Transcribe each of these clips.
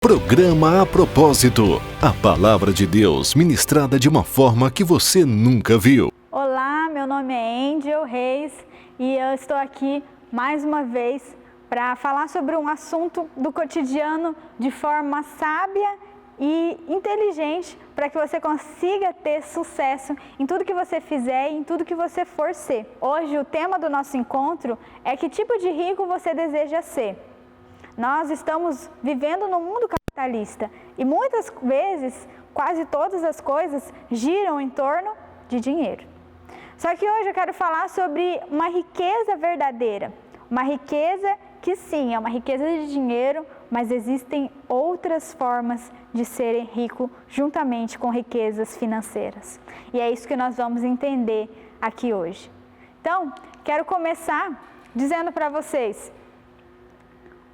Programa A Propósito, a palavra de Deus ministrada de uma forma que você nunca viu. Olá, meu nome é Angel Reis e eu estou aqui mais uma vez para falar sobre um assunto do cotidiano de forma sábia e inteligente para que você consiga ter sucesso em tudo que você fizer e em tudo que você for ser. Hoje o tema do nosso encontro é que tipo de rico você deseja ser. Nós estamos vivendo no mundo capitalista e muitas vezes, quase todas as coisas giram em torno de dinheiro. Só que hoje eu quero falar sobre uma riqueza verdadeira, uma riqueza que sim, é uma riqueza de dinheiro, mas existem outras formas de serem rico juntamente com riquezas financeiras. E é isso que nós vamos entender aqui hoje. Então, quero começar dizendo para vocês: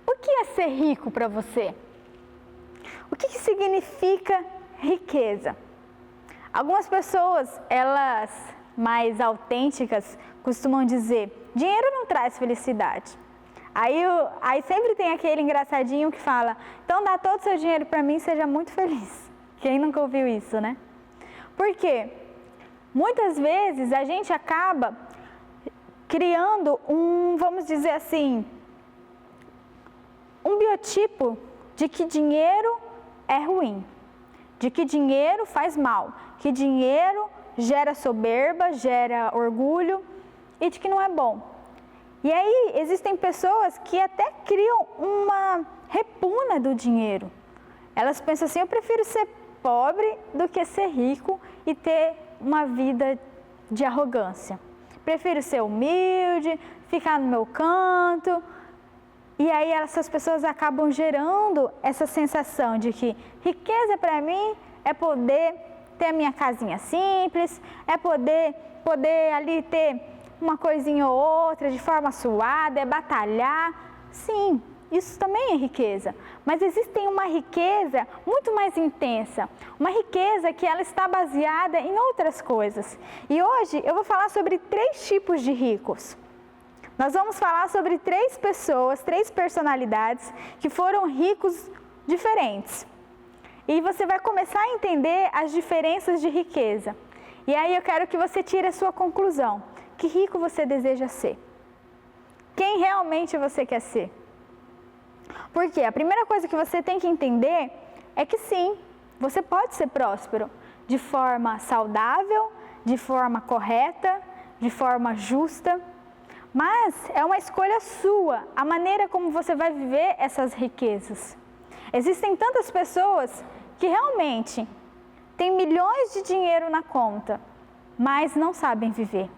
o que é ser rico para você? O que significa riqueza? Algumas pessoas, elas mais autênticas, costumam dizer: dinheiro não traz felicidade. Aí sempre tem aquele engraçadinho que fala: então dá todo o seu dinheiro para mim, seja muito feliz. Quem nunca ouviu isso, né? Por quê? Muitas vezes a gente acaba criando vamos dizer assim, um biotipo de que dinheiro é ruim, de que dinheiro faz mal, que dinheiro gera soberba, gera orgulho e de que não é bom. E aí existem pessoas que até criam uma repugna do dinheiro. Elas pensam assim: eu prefiro ser pobre do que ser rico e ter uma vida de arrogância. Prefiro ser humilde, ficar no meu canto. E aí essas pessoas acabam gerando essa sensação de que riqueza para mim é poder ter a minha casinha simples, é poder ali ter uma coisinha ou outra de forma suada, é batalhar. Sim, isso também é riqueza. Mas existe uma riqueza muito mais intensa, uma riqueza que ela está baseada em outras coisas. E hoje eu vou falar sobre 3 tipos de ricos. Nós vamos falar sobre 3 pessoas, 3 personalidades que foram ricos diferentes. E você vai começar a entender as diferenças de riqueza. E aí eu quero que você tire a sua conclusão. Que rico você deseja ser? Quem realmente você quer ser? Porque a primeira coisa que você tem que entender é que sim, você pode ser próspero de forma saudável, de forma correta, de forma justa. Mas é uma escolha sua, a maneira como você vai viver essas riquezas. Existem tantas pessoas que realmente têm milhões de dinheiro na conta, mas não sabem viver.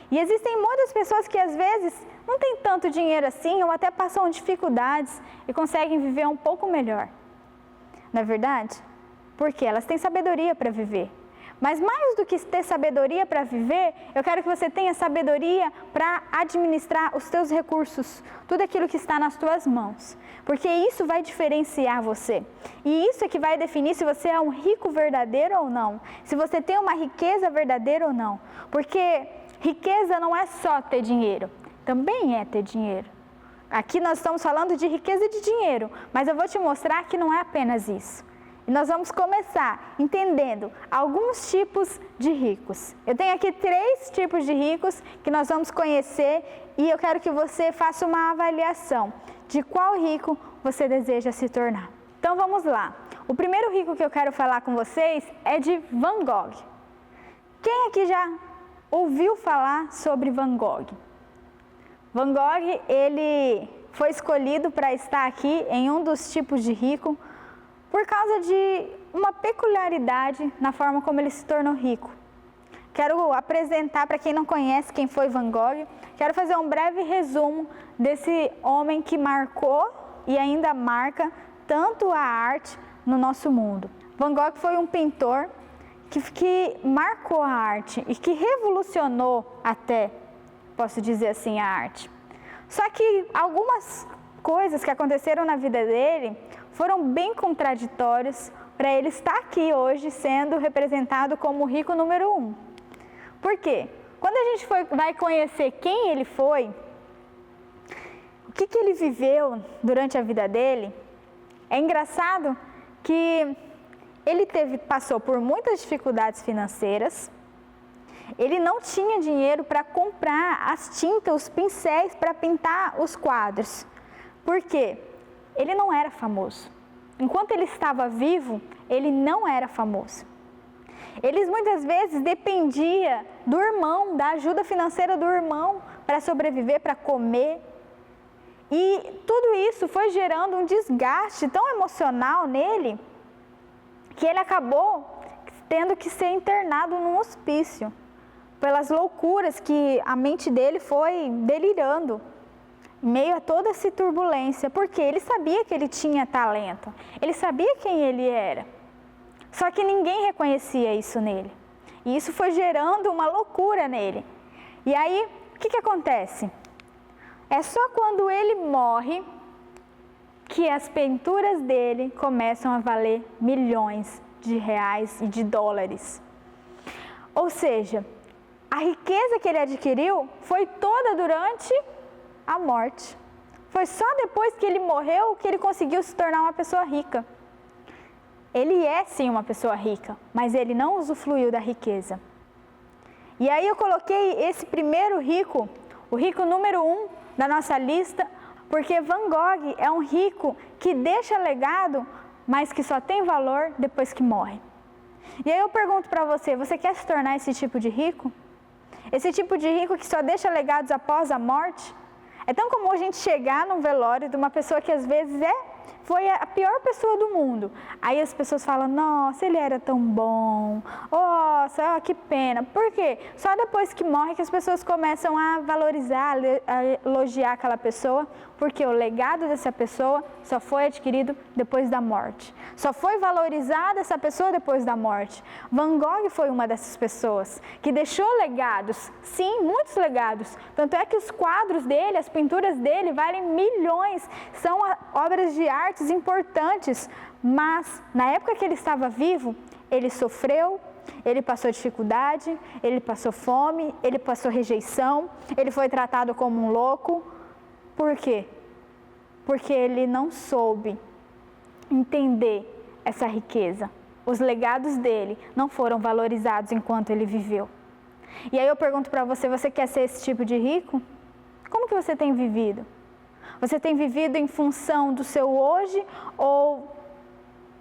E existem muitas pessoas que às vezes não têm tanto dinheiro assim ou até passam dificuldades e conseguem viver um pouco melhor. Não é verdade? Porque elas têm sabedoria para viver. Mas mais do que ter sabedoria para viver, eu quero que você tenha sabedoria para administrar os teus recursos, tudo aquilo que está nas tuas mãos. Porque isso vai diferenciar você. E isso é que vai definir se você é um rico verdadeiro ou não. Se você tem uma riqueza verdadeira ou não. Porque riqueza não é só ter dinheiro, também é ter dinheiro. Aqui nós estamos falando de riqueza de dinheiro, mas eu vou te mostrar que não é apenas isso. E nós vamos começar entendendo alguns tipos de ricos. Eu tenho aqui 3 tipos de ricos que nós vamos conhecer e eu quero que você faça uma avaliação de qual rico você deseja se tornar. Então vamos lá. O primeiro rico que eu quero falar com vocês é de Van Gogh. Quem aqui já ouviu falar sobre Van Gogh? Van Gogh, ele foi escolhido para estar aqui em um dos tipos de rico por causa de uma peculiaridade na forma como ele se tornou rico. Quero apresentar para quem não conhece quem foi Van Gogh, quero fazer um breve resumo desse homem que marcou e ainda marca tanto a arte no nosso mundo. Van Gogh foi um pintor que marcou a arte e que revolucionou até, posso dizer assim, a arte. Só que algumas coisas que aconteceram na vida dele foram bem contraditórias para ele estar aqui hoje sendo representado como o rico número 1. Por quê? Quando a gente vai conhecer quem ele foi, o que ele viveu durante a vida dele, É engraçado que ele passou por muitas dificuldades financeiras, ele não tinha dinheiro para comprar as tintas, os pincéis para pintar os quadros. Por quê? Ele não era famoso. Enquanto ele estava vivo, ele não era famoso. Ele muitas vezes dependia do irmão, da ajuda financeira do irmão para sobreviver, para comer. E tudo isso foi gerando um desgaste tão emocional nele que ele acabou tendo que ser internado num hospício pelas loucuras que a mente dele foi delirando em meio a toda essa turbulência, porque ele sabia que ele tinha talento, ele sabia quem ele era, só que ninguém reconhecia isso nele. E isso foi gerando uma loucura nele. E aí, o que acontece? É só quando ele morre que as pinturas dele começam a valer milhões de reais e de dólares. Ou seja, a riqueza que ele adquiriu foi toda durante a morte. Foi só depois que ele morreu que ele conseguiu se tornar uma pessoa rica. Ele é sim uma pessoa rica, mas ele não usufruiu da riqueza. E aí eu coloquei esse primeiro rico, o rico número 1 da nossa lista, porque Van Gogh é um rico que deixa legado, mas que só tem valor depois que morre. E aí eu pergunto para você, você quer se tornar esse tipo de rico? Esse tipo de rico que só deixa legados após a morte? É tão comum a gente chegar num velório de uma pessoa que às vezes foi a pior pessoa do mundo. Aí as pessoas falam, nossa, ele era tão bom, nossa, que pena. Por quê? Só depois que morre que as pessoas começam a valorizar, a elogiar aquela pessoa, porque o legado dessa pessoa só foi adquirido depois da morte. Só foi valorizada essa pessoa depois da morte. Van Gogh foi uma dessas pessoas que deixou legados, sim, muitos legados. Tanto é que os quadros dele, as pinturas dele valem milhões, são obras de artes importantes, mas na época que ele estava vivo, ele sofreu, ele passou dificuldade, ele passou fome, ele passou rejeição, ele foi tratado como um louco. Por quê? Porque ele não soube entender essa riqueza. Os legados dele não foram valorizados enquanto ele viveu. E aí eu pergunto para você, você quer ser esse tipo de rico? Como que você tem vivido? Você tem vivido em função do seu hoje ou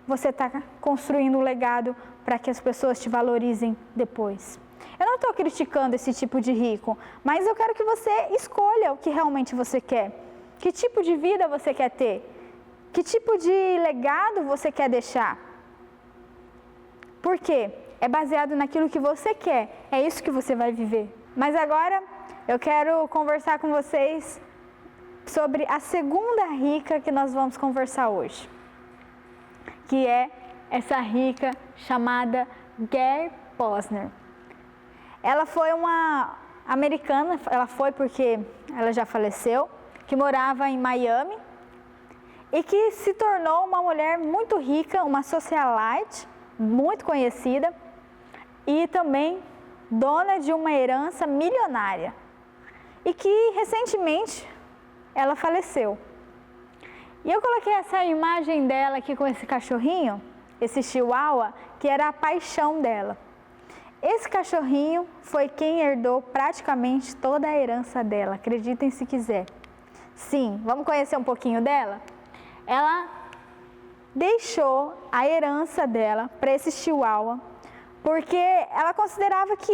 você está construindo um legado para que as pessoas te valorizem depois? Eu não estou criticando esse tipo de rico, mas eu quero que você escolha o que realmente você quer. Que tipo de vida você quer ter? Que tipo de legado você quer deixar? Por quê? É baseado naquilo que você quer, é isso que você vai viver. Mas agora eu quero conversar com vocês sobre a segunda rica que nós vamos conversar hoje, que é essa rica chamada Gary Posner. Ela foi uma americana, ela foi porque ela já faleceu, que morava em Miami e que se tornou uma mulher muito rica, uma socialite muito conhecida e também dona de uma herança milionária e que recentemente ela faleceu. E eu coloquei essa imagem dela aqui com esse cachorrinho, esse chihuahua, que era a paixão dela. Esse cachorrinho foi quem herdou praticamente toda a herança dela, acreditem se quiser. Sim, vamos conhecer um pouquinho dela? Ela deixou a herança dela para esse chihuahua, porque ela considerava que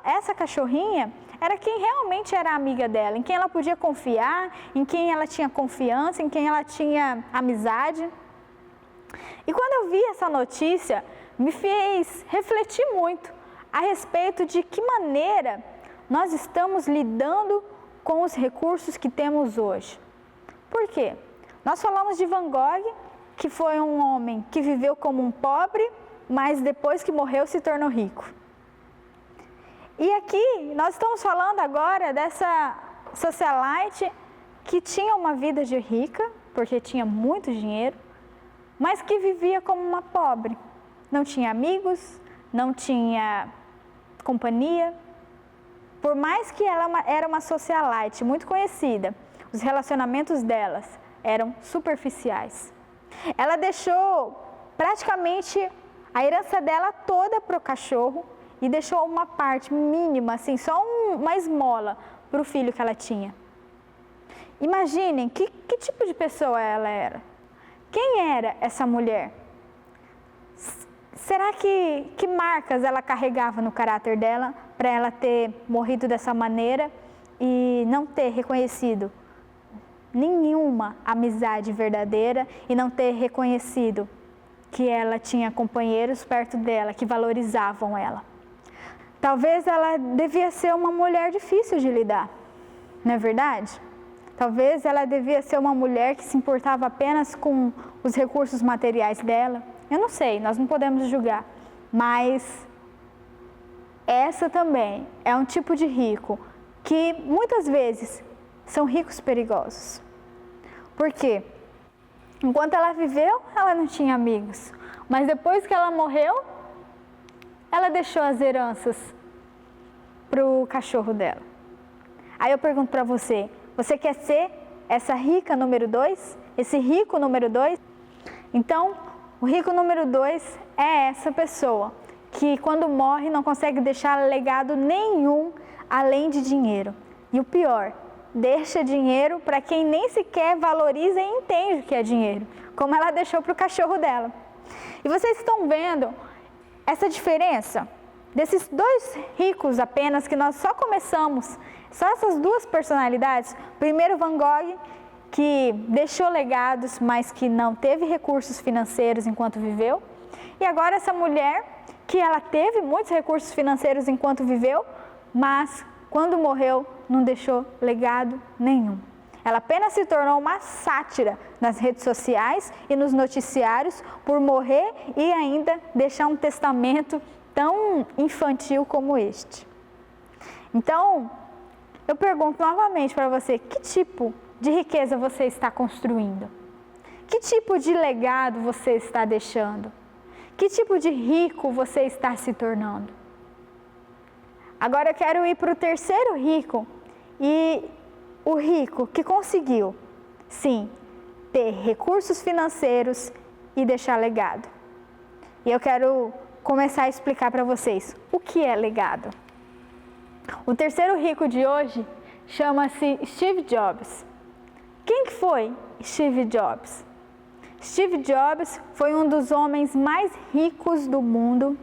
essa cachorrinha era quem realmente era amiga dela, em quem ela podia confiar, em quem ela tinha confiança, em quem ela tinha amizade. E quando eu vi essa notícia, me fez refletir muito a respeito de que maneira nós estamos lidando com os recursos que temos hoje. Por quê? Nós falamos de Van Gogh, que foi um homem que viveu como um pobre, mas depois que morreu se tornou rico. E aqui nós estamos falando agora dessa socialite que tinha uma vida de rica, porque tinha muito dinheiro, mas que vivia como uma pobre. Não tinha amigos, não tinha companhia. Por mais que ela era uma socialite muito conhecida, os relacionamentos delas eram superficiais. Ela deixou praticamente a herança dela toda para o cachorro e deixou uma parte mínima, assim, só uma esmola para o filho que ela tinha. Imaginem que tipo de pessoa ela era. Quem era essa mulher? Será que marcas ela carregava no caráter dela para ela ter morrido dessa maneira e não ter reconhecido nenhuma amizade verdadeira e não ter reconhecido que ela tinha companheiros perto dela que valorizavam ela? Talvez ela devia ser uma mulher difícil de lidar, não é verdade? Talvez ela devia ser uma mulher que se importava apenas com os recursos materiais dela. Eu não sei, nós não podemos julgar, mas essa também é um tipo de rico que muitas vezes são ricos perigosos. Por quê? Enquanto ela viveu, ela não tinha amigos, mas depois que ela morreu, ela deixou as heranças para o cachorro dela. Aí eu pergunto para você, você quer ser essa rica número 2? Esse rico número 2? Então, o rico número 2 é essa pessoa que quando morre não consegue deixar legado nenhum além de dinheiro. E o pior, deixa dinheiro para quem nem sequer valoriza e entende o que é dinheiro, como ela deixou para o cachorro dela. E vocês estão vendo essa diferença desses dois ricos apenas que nós só começamos, só essas duas personalidades. Primeiro Van Gogh, que deixou legados, mas que não teve recursos financeiros enquanto viveu. E agora essa mulher, que ela teve muitos recursos financeiros enquanto viveu, mas quando morreu não deixou legado nenhum. Ela apenas se tornou uma sátira nas redes sociais e nos noticiários por morrer e ainda deixar um testamento tão infantil como este. Então, eu pergunto novamente para você, que tipo de riqueza você está construindo? Que tipo de legado você está deixando? Que tipo de rico você está se tornando? Agora eu quero ir para o terceiro rico, e o rico que conseguiu, sim, ter recursos financeiros e deixar legado. E eu quero começar a explicar para vocês o que é legado. O terceiro rico de hoje chama-se Steve Jobs. Quem que foi Steve Jobs? Steve Jobs foi um dos homens mais ricos do mundo,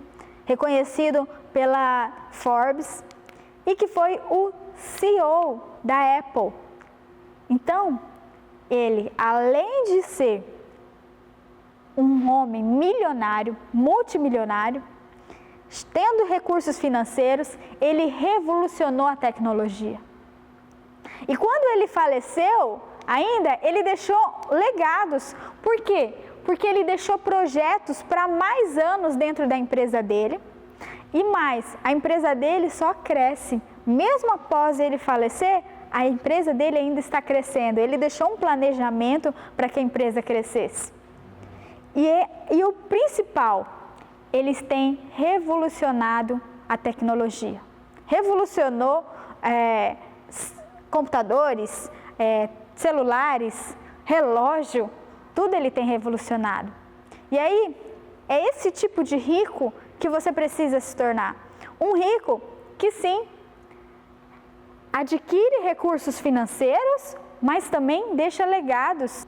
reconhecido pela Forbes, e que foi o CEO da Apple. Então, ele, além de ser um homem milionário, multimilionário, tendo recursos financeiros, ele revolucionou a tecnologia. E quando ele faleceu, ainda ele deixou legados. Por quê? Porque ele deixou projetos para mais anos dentro da empresa dele. E mais, a empresa dele só cresce. Mesmo após ele falecer, a empresa dele ainda está crescendo. Ele deixou um planejamento para que a empresa crescesse. E o principal, eles têm revolucionado a tecnologia. Revolucionou computadores, celulares, relógio, tudo ele tem revolucionado. E aí, é esse tipo de rico que você precisa se tornar. Um rico que sim, adquire recursos financeiros, mas também deixa legados.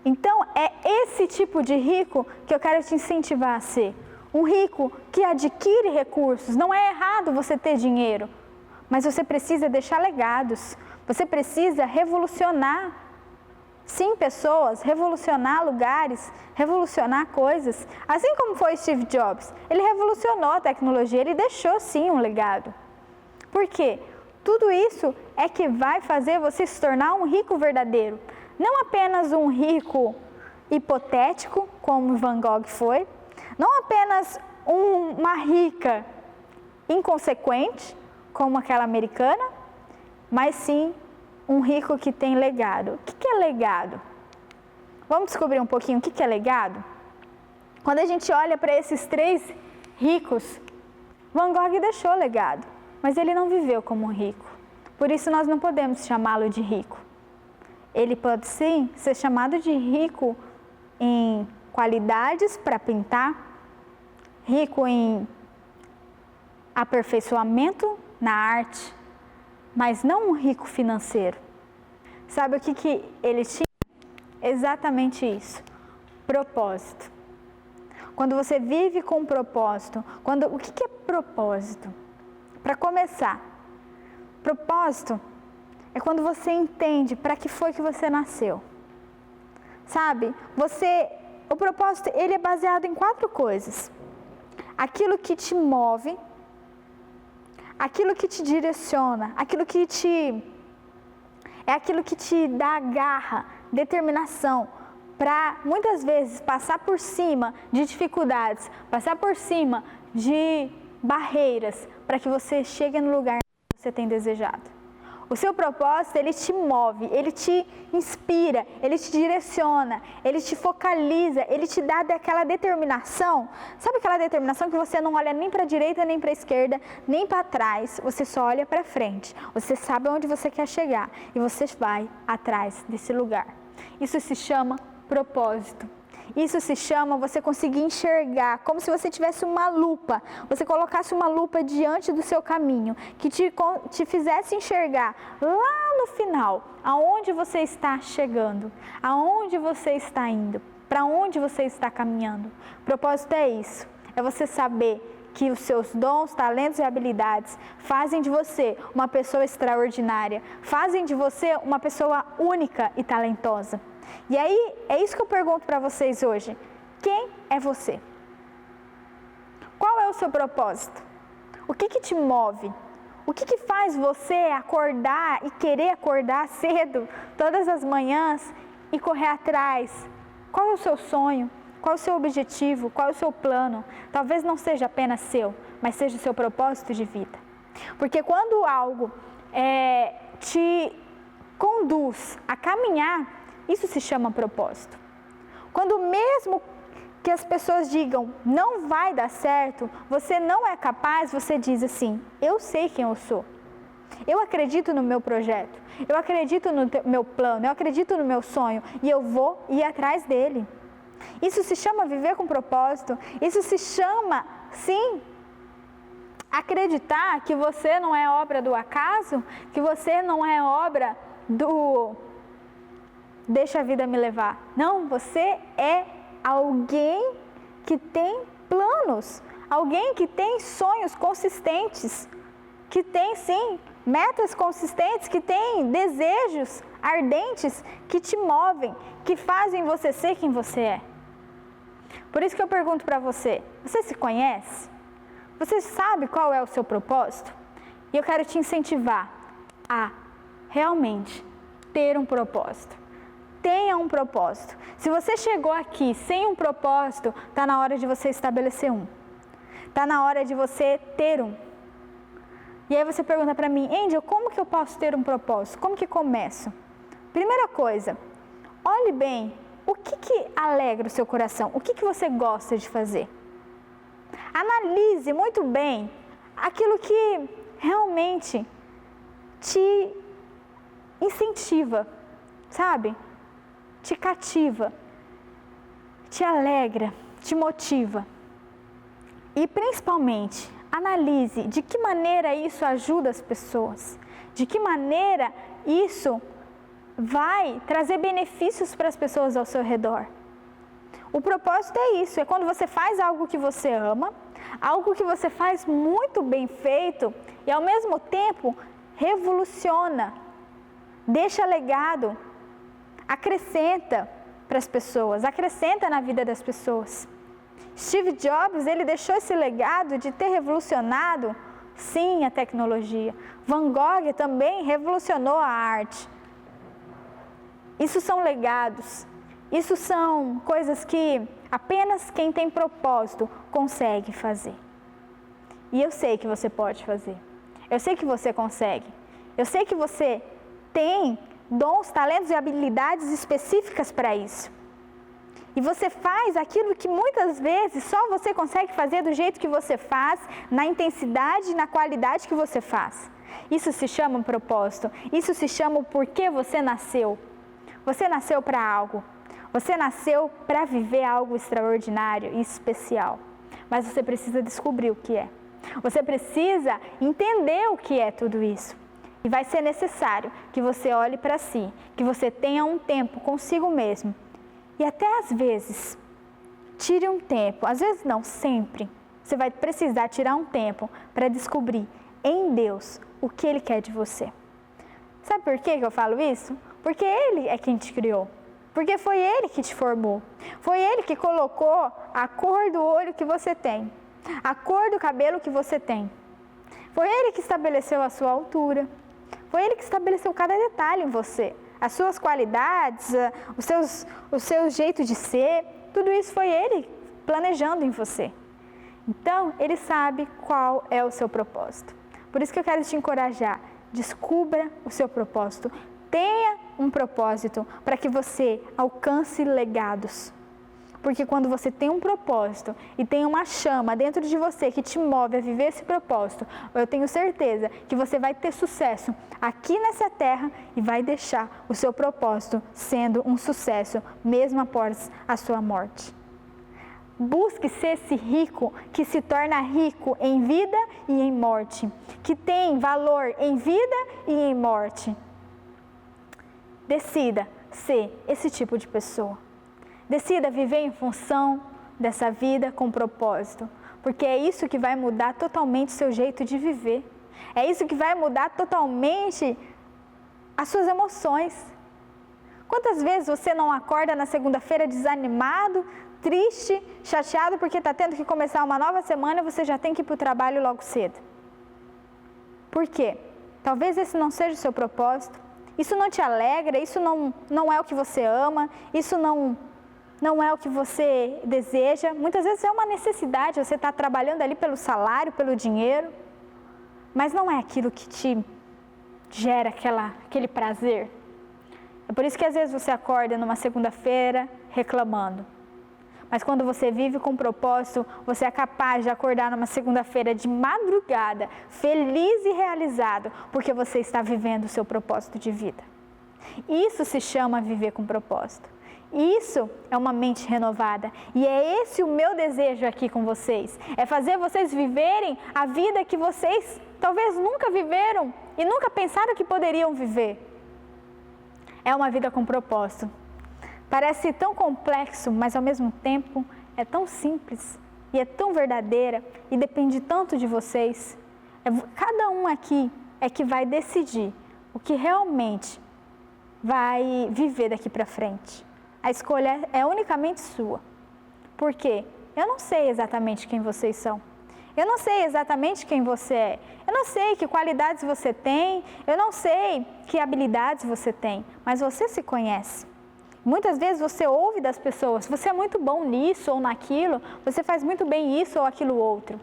Então, é esse tipo de rico que eu quero te incentivar a ser. Um rico que adquire recursos. Não é errado você ter dinheiro, mas você precisa deixar legados. Você precisa revolucionar, sim, pessoas, revolucionar lugares, revolucionar coisas. Assim como foi Steve Jobs, ele revolucionou a tecnologia, ele deixou sim um legado. Por quê? Tudo isso é que vai fazer você se tornar um rico verdadeiro. Não apenas um rico hipotético, como Van Gogh foi, não apenas uma rica inconsequente, como aquela americana, mas sim um rico que tem legado. O que é legado? Vamos descobrir um pouquinho o que é legado? Quando a gente olha para esses três ricos, Van Gogh deixou legado, mas ele não viveu como um rico. Por isso nós não podemos chamá-lo de rico. Ele pode sim ser chamado de rico em qualidades para pintar, rico em aperfeiçoamento na arte, mas não um rico financeiro. Sabe o que ele tinha? Exatamente isso, propósito. Quando você vive com um propósito, o que é propósito? Para começar, propósito é quando você entende para que foi que você nasceu. Sabe, o propósito ele é baseado em 4 coisas. Aquilo que te move, aquilo que te direciona, aquilo que te dá garra, determinação, para muitas vezes passar por cima de dificuldades, passar por cima de barreiras, para que você chegue no lugar que você tem desejado. O seu propósito, ele te move, ele te inspira, ele te direciona, ele te focaliza, ele te dá daquela determinação. Sabe aquela determinação que você não olha nem para a direita, nem para a esquerda, nem para trás, você só olha para frente. Você sabe onde você quer chegar e você vai atrás desse lugar. Isso se chama propósito. Isso se chama você conseguir enxergar, como se você tivesse uma lupa, você colocasse uma lupa diante do seu caminho, que te fizesse enxergar lá no final, aonde você está chegando, aonde você está indo, para onde você está caminhando. O propósito é isso, é você saber que os seus dons, talentos e habilidades fazem de você uma pessoa extraordinária, fazem de você uma pessoa única e talentosa. E aí, é isso que eu pergunto para vocês hoje. Quem é você? Qual é o seu propósito? O que te move? O que faz você acordar e querer acordar cedo todas as manhãs e correr atrás? Qual é o seu sonho? Qual é o seu objetivo? Qual é o seu plano? Talvez não seja apenas seu, mas seja o seu propósito de vida. Porque quando algo te conduz a caminhar, isso se chama propósito. Quando mesmo que as pessoas digam, não vai dar certo, você não é capaz, você diz assim, eu sei quem eu sou. Eu acredito no meu projeto, eu acredito no meu plano, eu acredito no meu sonho e eu vou ir atrás dele. Isso se chama viver com propósito, isso se chama, sim, acreditar que você não é obra do acaso, que você não é obra do deixa a vida me levar. Não, você é alguém que tem planos, alguém que tem sonhos consistentes, que tem sim metas consistentes, que tem desejos ardentes que te movem, que fazem você ser quem você é. Por isso que eu pergunto para você, você se conhece? Você sabe qual é o seu propósito? E eu quero te incentivar a realmente ter um propósito. Tenha um propósito. Se você chegou aqui sem um propósito, está na hora de você estabelecer um. Está na hora de você ter um. E aí você pergunta para mim, Angel, como que eu posso ter um propósito? Como que começo? Primeira coisa, olhe bem o que alegra o seu coração, o que você gosta de fazer. Analise muito bem aquilo que realmente te incentiva, sabe? Te cativa, te alegra, te motiva. E principalmente, analise de que maneira isso ajuda as pessoas, de que maneira isso vai trazer benefícios para as pessoas ao seu redor. O propósito é isso, é quando você faz algo que você ama, algo que você faz muito bem feito e ao mesmo tempo revoluciona, deixa legado, acrescenta para as pessoas, acrescenta na vida das pessoas. Steve Jobs, ele deixou esse legado de ter revolucionado, sim, a tecnologia. Van Gogh também revolucionou a arte. Isso são legados, isso são coisas que apenas quem tem propósito consegue fazer. E eu sei que você pode fazer, eu sei que você consegue, eu sei que você tem dons, talentos e habilidades específicas para isso. E você faz aquilo que muitas vezes só você consegue fazer do jeito que você faz, na intensidade e na qualidade que você faz. Isso se chama um propósito, isso se chama o porquê você nasceu. Você nasceu para algo, Você nasceu para viver algo extraordinário e especial, mas você precisa descobrir o que é. Você precisa entender o que é tudo isso. E vai ser necessário que você olhe para si, que você tenha um tempo consigo mesmo. E até às vezes, tire um tempo, às vezes não, sempre. Você vai precisar tirar um tempo para descobrir em Deus o que Ele quer de você. Sabe por que eu falo isso? Porque Ele é quem te criou. Porque foi Ele que te formou. Foi Ele que colocou a cor do olho que você tem, a cor do cabelo que você tem. Foi Ele que estabeleceu a sua altura. Foi Ele que estabeleceu cada detalhe em você. As suas qualidades, o seu jeito de ser, tudo isso foi Ele planejando em você. Então, Ele sabe qual é o seu propósito. Por isso que eu quero te encorajar. Descubra o seu propósito. Tenha um propósito para que você alcance legados. Porque quando você tem um propósito e tem uma chama dentro de você que te move a viver esse propósito, eu tenho certeza que você vai ter sucesso aqui nessa terra e vai deixar o seu propósito sendo um sucesso, mesmo após a sua morte. Busque ser esse rico que se torna rico em vida e em morte, que tem valor em vida e em morte. Decida ser esse tipo de pessoa. Decida viver em função dessa vida com propósito, porque é isso que vai mudar totalmente o seu jeito de viver. É isso que vai mudar totalmente as suas emoções. Quantas vezes você não acorda na segunda-feira desanimado, triste, chateado porque está tendo que começar uma nova semana e você já tem que ir para o trabalho logo cedo? Por quê? Talvez esse não seja o seu propósito. Isso não te alegra, isso não é o que você ama, isso não é o que você deseja. Muitas vezes é uma necessidade, você está trabalhando ali pelo salário, pelo dinheiro, mas não é aquilo que te gera aquele prazer. É por isso que às vezes você acorda numa segunda-feira reclamando. Mas quando você vive com propósito, você é capaz de acordar numa segunda-feira de madrugada, feliz e realizado, porque você está vivendo o seu propósito de vida. Isso se chama viver com propósito. Isso é uma mente renovada. E é esse o meu desejo aqui com vocês. É fazer vocês viverem a vida que vocês talvez nunca viveram e nunca pensaram que poderiam viver. É uma vida com propósito. Parece tão complexo, mas ao mesmo tempo é tão simples e é tão verdadeira e depende tanto de vocês. Cada um aqui é que vai decidir o que realmente vai viver daqui para frente. A escolha é unicamente sua. Por quê? Eu não sei exatamente quem vocês são. Eu não sei exatamente quem você é. Eu não sei que qualidades você tem. Eu não sei que habilidades você tem. Mas você se conhece. Muitas vezes você ouve das pessoas, você é muito bom nisso ou naquilo, você faz muito bem isso ou aquilo outro.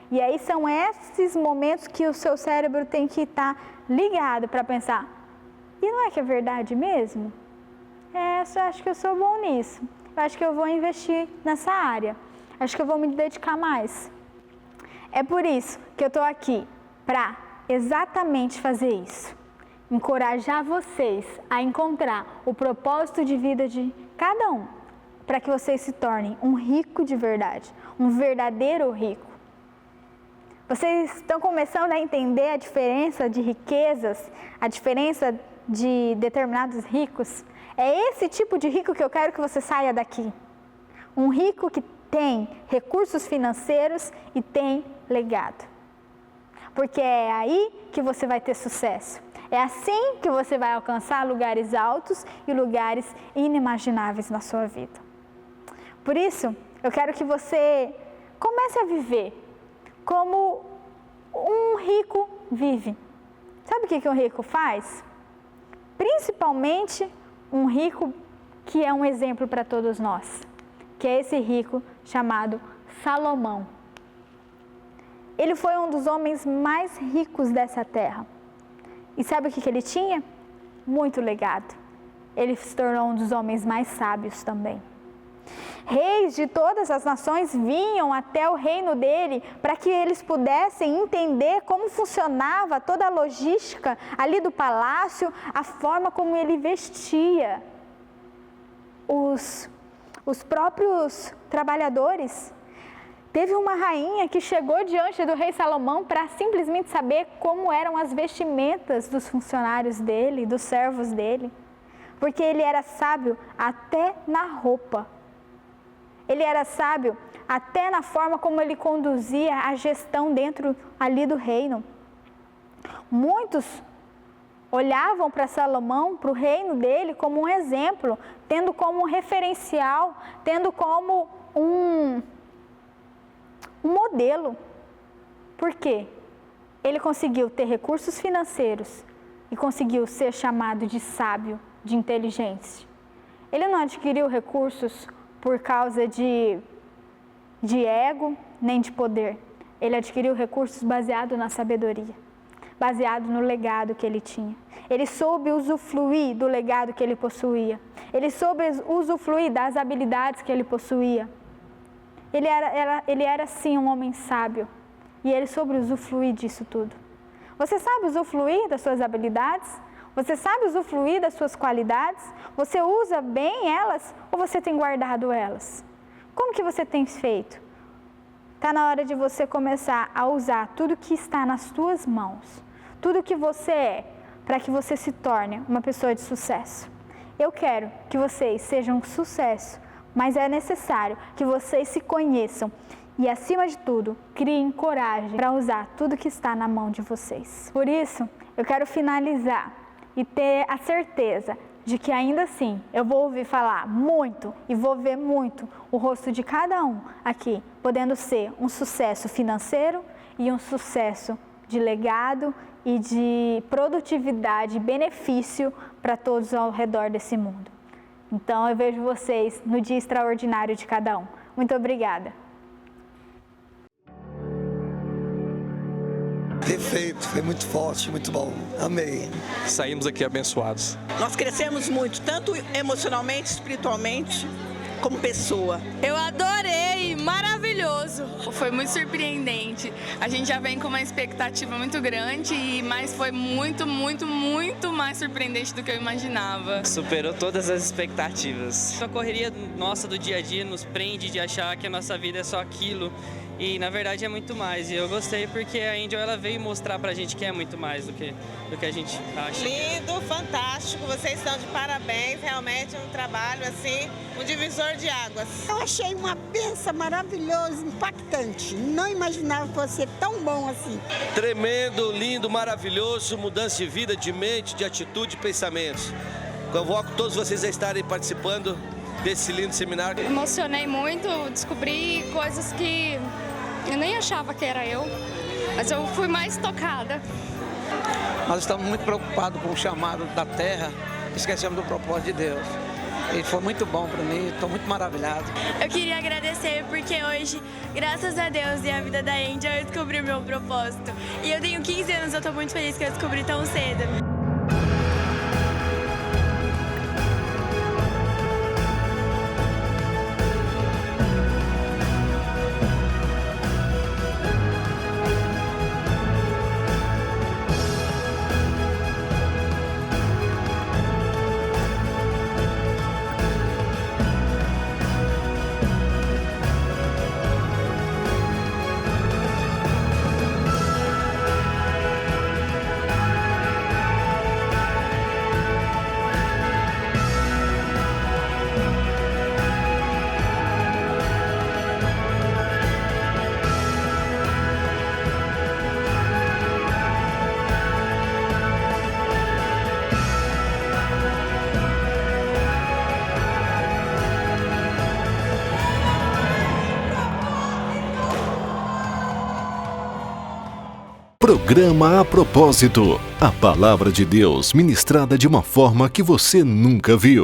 E aí são esses momentos que o seu cérebro tem que estar ligado para pensar, e não é que é verdade mesmo? Eu acho que eu sou bom nisso, eu acho que eu vou investir nessa área, acho que eu vou me dedicar mais. É por isso que eu estou aqui, para exatamente fazer isso. Encorajar vocês a encontrar o propósito de vida de cada um, para que vocês se tornem um rico de verdade, um verdadeiro rico. Vocês estão começando a entender a diferença de riquezas, a diferença de determinados ricos? É esse tipo de rico que eu quero que você saia daqui. Um rico que tem recursos financeiros e tem legado. Porque é aí que você vai ter sucesso. É assim que você vai alcançar lugares altos e lugares inimagináveis na sua vida. Por isso, eu quero que você comece a viver como um rico vive. Sabe o que um rico faz? Principalmente um rico que é um exemplo para todos nós, que é esse rico chamado Salomão. Ele foi um dos homens mais ricos dessa terra. E sabe o que ele tinha? Muito legado. Ele se tornou um dos homens mais sábios também. Reis de todas as nações vinham até o reino dele para que eles pudessem entender como funcionava toda a logística ali do palácio, a forma como ele vestia. os próprios trabalhadores. Teve uma rainha que chegou diante do rei Salomão para simplesmente saber como eram as vestimentas dos funcionários dele, dos servos dele. Porque ele era sábio até na roupa. Ele era sábio até na forma como ele conduzia a gestão dentro ali do reino. Muitos olhavam para Salomão, para o reino dele, como um exemplo, tendo como um referencial, tendo como um modelo. Por quê? Ele conseguiu ter recursos financeiros e conseguiu ser chamado de sábio, de inteligente. Ele não adquiriu recursos por causa de ego, nem de poder. Ele adquiriu recursos baseado na sabedoria, baseado no legado que ele tinha. Ele soube usufruir do legado que ele possuía. Ele soube usufruir das habilidades que ele possuía. Ele era sim um homem sábio e ele soube usufruir disso tudo. Você sabe usufruir das suas habilidades? Você sabe usufruir das suas qualidades? Você usa bem elas ou você tem guardado elas? Como que você tem feito? Está na hora de você começar a usar tudo que está nas suas mãos, tudo que você é, para que você se torne uma pessoa de sucesso. Eu quero que vocês sejam um sucesso, mas é necessário que vocês se conheçam e, acima de tudo, criem coragem para usar tudo que está na mão de vocês. Por isso, eu quero finalizar e ter a certeza de que ainda assim eu vou ouvir falar muito e vou ver muito o rosto de cada um aqui, podendo ser um sucesso financeiro e um sucesso de legado e de produtividade e benefício para todos ao redor desse mundo. Então eu vejo vocês no dia extraordinário de cada um. Muito obrigada. Perfeito, foi muito forte, muito bom. Amei. Saímos aqui abençoados. Nós crescemos muito, tanto emocionalmente, espiritualmente, como pessoa. Eu adorei, maravilhoso. Foi muito surpreendente. A gente já vem com uma expectativa muito grande, mas foi muito, muito, muito mais surpreendente do que eu imaginava. Superou todas as expectativas. A correria nossa do dia a dia nos prende de achar que a nossa vida é só aquilo. E na verdade é muito mais. E eu gostei porque a Angel ela veio mostrar pra gente que é muito mais do que a gente acha. Lindo, fantástico, vocês estão de parabéns, realmente é um trabalho assim, um divisor de águas. Eu achei uma bênção maravilhosa, impactante. Não imaginava que fosse tão bom assim. Tremendo, lindo, maravilhoso, mudança de vida, de mente, de atitude e pensamentos. Convoco todos vocês a estarem participando desse lindo seminário. Emocionei muito, descobri coisas que eu nem achava que era eu, mas eu fui mais tocada. Nós estamos muito preocupados com o chamado da terra, esquecemos do propósito de Deus. E foi muito bom para mim, estou muito maravilhado. Eu queria agradecer porque hoje, graças a Deus e a vida da Angel, eu descobri o meu propósito. E eu tenho 15 anos, eu estou muito feliz que eu descobri tão cedo. Programa A Propósito. A palavra de Deus ministrada de uma forma que você nunca viu.